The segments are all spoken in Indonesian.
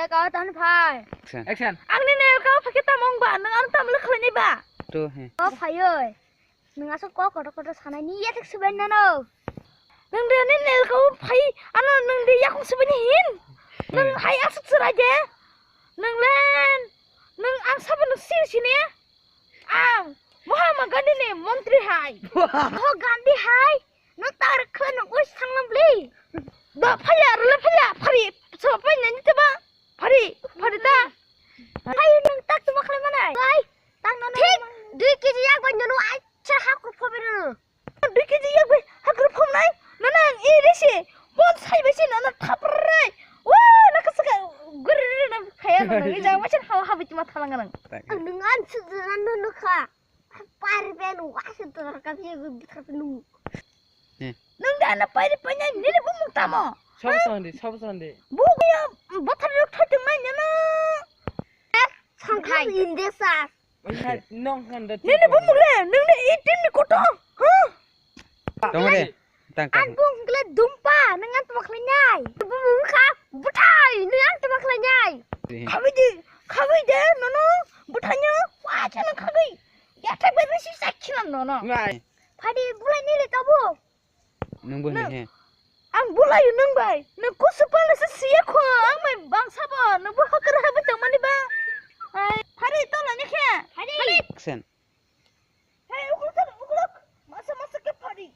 kau tahan phai. Action. Ang ni nail kau pakai tamong ba, nang ang tam lekhle ni ba. Tuh, he. Kau phai ơi. Nang asok kau kau sana ni ya tak sebenarnya no. Nang dia ni nail kau phai, ano nang dia ya kau sebenarnya hin. Nang hai asok seraja. Nang len. Nang ang saban sir sini ya. Ang Mahatma Gandhi ni menteri hai. Oh Gandhi hai. Nang tar kau nang us thanglam beli. Dah phai ya, phari. Siapa yang ni coba? Phari ta. Ayo nang tak tu makan mana? Ay, tang nana. Tik, 2 kg yak ban jono acha hakru phobinu. 2 kg yak ban hakru phom nai. Nana e rese. Bon sai besi nana thaprai. Wah, nak saka gurri na khaya nana. Ija macam hawa habit ma thalangan. Dengan sudan nunu kha. Par benu asu tu rakasi gutkhapinu. Nung dana pari panya ni le bumuk tamo. 서브선데. 뭐야? 버터를 터득 마냐나. 상kai 인데사. 농한데. 내내 봄물래. 너네 이 팀이 고토. 동그래. 땅. An bung kle dumpa dengan tumak lenyai. Bung kha butai dengan tumak lenyai. Khawi de nono butanya wajana khawi. Ya tak berisi sakinan nono. Ngai. Phadi bulai ni le tabu. Nunggu he. Ang bulai nang bai. Nang ko sepal se sia ko ang mai bang sabo. Nang bu hakar ha betang mani ba. Ai, phari to la ni khe. Phari. Action. Hey, ukulok. Masa ke phari.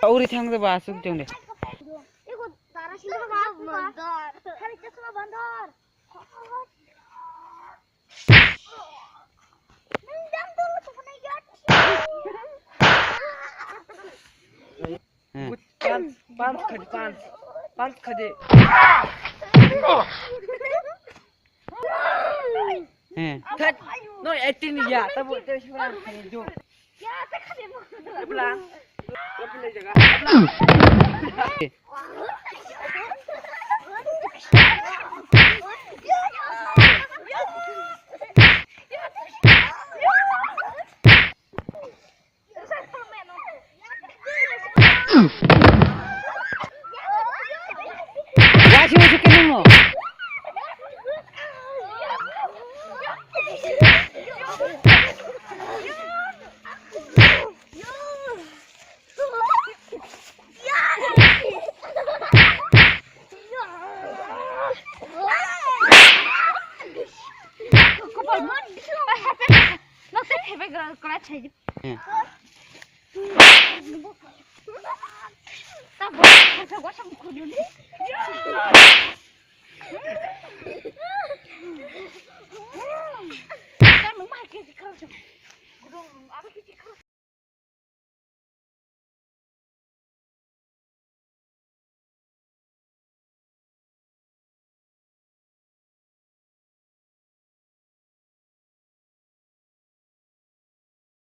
Auri thang ba asuk jong de. Ego dara sila ba bandar. Phari chasma bandar. Nang dang dol to panai gat. Pants khade. Cut. No, 18 ya. Tabu itu sebenarnya hidup. Ya, tak khade mo. Pulang. Pulang jaga. Masih kena mo.